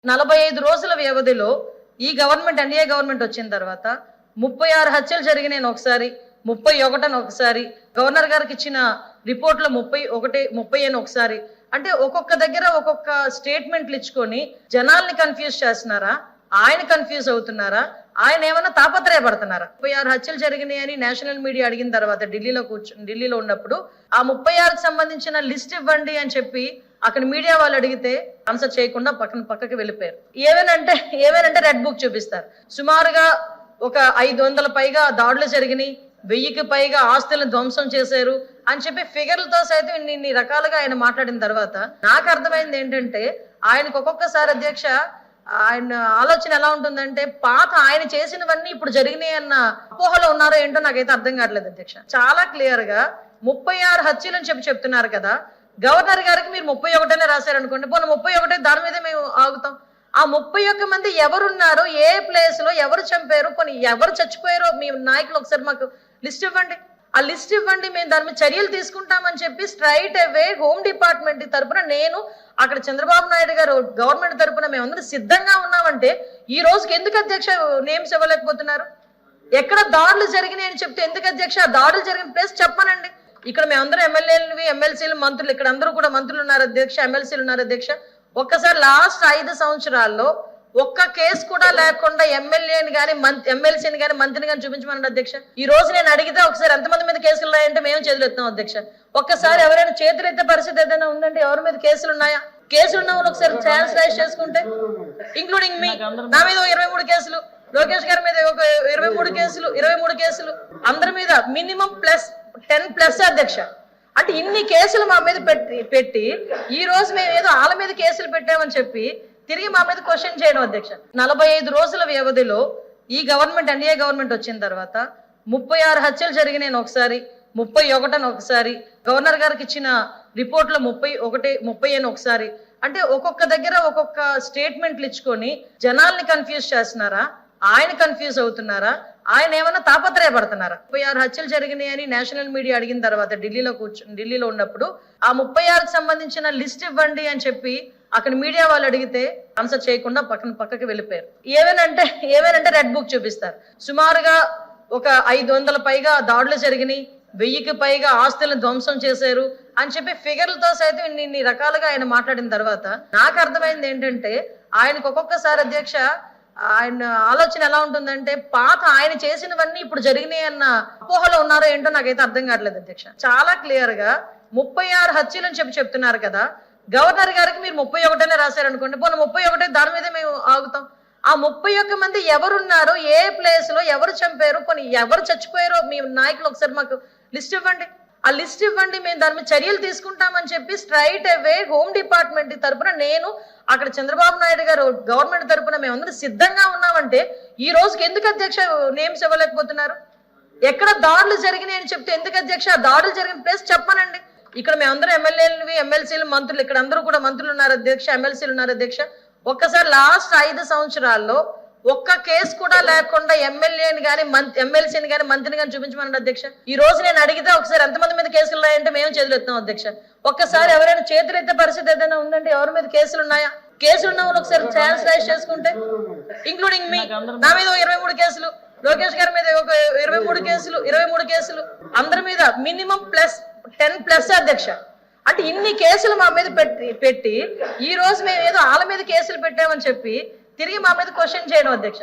45 రోజుల వ్యవధిలో ఈ గవర్నమెంట్ ఎన్డీఏ గవర్నమెంట్ వచ్చిన తర్వాత 36 హత్యలు జరిగినాయి ఒకసారి, 31 అని ఒకసారి, గవర్నర్ గారికి ఇచ్చిన రిపోర్ట్లో 30 అని ఒకసారి. అంటే ఒక్కొక్క దగ్గర ఒక్కొక్క స్టేట్మెంట్లు ఇచ్చుకొని జనాల్ని కన్ఫ్యూజ్ చేస్తున్నారా, ఆయన కన్ఫ్యూజ్ అవుతున్నారా, ఆయన ఏమైనా తాపత్రయపడుతున్నారా? 36 హత్యలు జరిగినాయి అని నేషనల్ మీడియా అడిగిన తర్వాత ఢిల్లీలో ఉన్నప్పుడు ఆ 36కి సంబంధించిన లిస్ట్ ఇవ్వండి అని చెప్పి అక్కడ మీడియా వాళ్ళు అడిగితే ఆన్సర్ చేయకుండా పక్కకి వెళ్ళిపోయారు. ఏమేనంటే రెడ్ బుక్ చూపిస్తారు. సుమారుగా ఒక 500 పైగా దాడులు జరిగినాయి, 1000కి పైగా ఆస్తులను ధ్వంసం చేశారు అని చెప్పి ఫిగర్లతో సైతం ఇన్ని రకాలుగా ఆయన మాట్లాడిన తర్వాత నాకు అర్థమైంది ఏంటంటే ఆయనకు ఒక్కొక్కసారి అధ్యక్ష ఆయన ఆలోచన ఎలా ఉంటుందంటే పాత ఆయన చేసినవన్నీ ఇప్పుడు జరిగినాయి అన్న అపోహలో ఉన్నారో ఏంటో నాకైతే అర్థం కావట్లేదు అధ్యక్ష. చాలా క్లియర్ గా 36 హత్యలు అని చెప్తున్నారు కదా, గవర్నర్ గారికి మీరు 31 రాశారనుకోండి, పోనీ 31 దాని మీదే మేము ఆగుతాం. ఆ 31 మంది ఎవరున్నారో, ఏ ప్లేస్ లో ఎవరు చంపారు, పోనీ ఎవరు చచ్చిపోయారో మీ నాయకులు ఒకసారి మాకు లిస్ట్ ఇవ్వండి. ఆ లిస్ట్ ఇవ్వండి, మేము దాని మీద చర్యలు తీసుకుంటామని చెప్పి స్ట్రైట్ అవే హోమ్ డిపార్ట్మెంట్ తరపున నేను అక్కడ చంద్రబాబు నాయుడు గారు గవర్నమెంట్ తరపున మేమందరం సిద్ధంగా ఉన్నామంటే ఈ రోజుకి ఎందుకు అధ్యక్ష నేమ్స్ ఇవ్వలేకపోతున్నారు? ఎక్కడ దాడులు జరిగినాయి అని చెప్తే ఎందుకు అధ్యక్ష దాడులు జరిగిన ప్లేస్ చెప్పనండి. ఇక్కడ మేమందరం ఎమ్మెల్యేలు, ఎమ్మెల్సీలు, మంత్రులు, ఇక్కడ అందరూ కూడా మంత్రులు ఉన్నారు అధ్యక్ష, ఎమ్మెల్సీలు ఉన్నారు అధ్యక్ష. ఒక్కసారి లాస్ట్ 5 సంవత్సరాల్లో ఒక్క కేసు కూడా లేకుండా ఎమ్మెల్యేని కానీ ఎమ్మెల్సీని కానీ మంత్రిని కానీ చూపించమనండి అధ్యక్ష. ఈ రోజు నేను అడిగితే ఒకసారి ఎంతమంది మీద కేసులు ఉన్నాయంటే మేము చేతులు ఎత్తాం అధ్యక్ష. ఒక్కసారి ఎవరైనా చేతులు ఎత్తే పరిస్థితి ఏదైనా ఉందంటే ఎవరి మీద కేసులు ఉన్నాయా? కేసులు ఉన్న వాళ్ళు ఒకసారి ఛాన్స్ రైజ్ చేసుకుంటే, ఇంక్లూడింగ్ మీ, నా మీద 23 కేసులు, లోకేష్ గారి మీద ఒక 23 కేసులు, అందరి మీద మినిమం +10+ అధ్యక్ష. అంటే ఇన్ని కేసులు మా మీద పెట్టి ఈ రోజు మేము ఏదో వాళ్ళ మీద కేసులు పెట్టామని చెప్పి తిరిగి మా మీద క్వశ్చన్ చేయడం అధ్యక్ష. 45 రోజుల వ్యవధిలో ఈ గవర్నమెంట్ ఎన్డీఏ గవర్నమెంట్ వచ్చిన తర్వాత 36 హత్యలు జరిగినాయి ఒకసారి, 31 అని ఒకసారి, గవర్నర్ గారికి ఇచ్చిన రిపోర్ట్లో 30 అని ఒకసారి. అంటే ఒక్కొక్క దగ్గర ఒక్కొక్క స్టేట్మెంట్లు ఇచ్చుకొని జనాల్ని కన్ఫ్యూజ్ చేస్తున్నారా, ఆయన కన్ఫ్యూజ్ అవుతున్నారా, ఆయన ఏమైనా తాపత్రయపడుతున్నారా? 36 హత్యలు జరిగినాయి అని నేషనల్ మీడియా అడిగిన తర్వాత ఢిల్లీలో ఉన్నప్పుడు ఆ 36కి సంబంధించిన లిస్ట్ ఇవ్వండి అని చెప్పి అక్కడ మీడియా వాళ్ళు అడిగితే ఆన్సర్ చేయకుండా పక్కకి వెళ్ళిపోయారు. ఏమేనంటే రెడ్ బుక్ చూపిస్తారు. సుమారుగా ఒక 500 పైగా దాడులు జరిగినాయి, 1000కి పైగా ఆస్తులను ధ్వంసం చేశారు అని చెప్పి ఫిగర్లతో సైతం ఇన్ని రకాలుగా ఆయన మాట్లాడిన తర్వాత నాకు అర్థమైంది ఏంటంటే ఆయనకు ఒక్కొక్కసారి అధ్యక్ష ఆయన ఆలోచన ఎలా ఉంటుందంటే పాత ఆయన చేసినవన్నీ ఇప్పుడు జరిగినాయి అన్న అపోహలో ఉన్నారో ఏంటో నాకైతే అర్థం కావట్లేదు అధ్యక్ష. చాలా క్లియర్ గా 36 హత్యలు అని చెప్తున్నారు కదా, గవర్నర్ గారికి మీరు 31 రాశారనుకోండి, పోనీ 31 దాని మీదే మేము ఆగుతాం. ఆ 31 మంది ఎవరున్నారో, ఏ ప్లేస్ లో ఎవరు చంపారు, పోనీ ఎవరు చచ్చిపోయారో మీ నాయకులు ఒకసారి మాకు లిస్ట్ ఇవ్వండి. ఆ లిస్ట్ ఇవ్వండి, మేము దాని మీద చర్యలు తీసుకుంటామని చెప్పి స్ట్రైట్ అవే హోమ్ డిపార్ట్మెంట్ తరపున నేను అక్కడ చంద్రబాబు నాయుడు గారు గవర్నమెంట్ తరపున మేమందరం సిద్ధంగా ఉన్నామంటే ఈ రోజుకి ఎందుకు అధ్యక్ష నేమ్స్ ఇవ్వలేకపోతున్నారు? ఎక్కడ దాడులు జరిగినాయి అని చెప్తే ఎందుకు అధ్యక్ష దాడులు జరిగిన ప్లేస్ చెప్పనండి. ఇక్కడ మేమందరం ఎమ్మెల్యేలు, ఎమ్మెల్సీలు, మంత్రులు, ఇక్కడ అందరూ కూడా మంత్రులు ఉన్నారు అధ్యక్ష, ఎమ్మెల్సీలు ఉన్నారు అధ్యక్ష. ఒక్కసారి లాస్ట్ 5 సంవత్సరాల్లో ఒక్క కేసు కూడా లేకుండా ఎమ్మెల్యేని కానీ ఎమ్మెల్సీని కానీ మంత్రిని కానీ చూపించమనండి అధ్యక్ష. ఈ రోజు నేను అడిగితే ఒకసారి ఎంతమంది మీద కేసులు ఉన్నాయంటే మేము చేతులు ఎత్తాం అధ్యక్ష. ఒక్కసారి ఎవరైనా చేతులు ఎత్తే పరిస్థితి ఏదైనా ఉందంటే ఎవరి మీద కేసులు ఉన్నాయా? కేసులు ఉన్న వాళ్ళు ఒకసారి ఛాన్స్ రైజ్ చేసుకుంటే, ఇంక్లూడింగ్ మీ, నా మీద 23 కేసులు, లోకేష్ గారి మీద ఒక 23 కేసులు, అందరి మీద మినిమం +10+ అధ్యక్ష. అంటే ఇన్ని కేసులు మా మీద పెట్టి ఈ రోజు మేము ఏదో వాళ్ళ మీద కేసులు పెట్టామని చెప్పి తిరిగి మా మీద క్వశ్చన్ చేయడం అధ్యక్ష.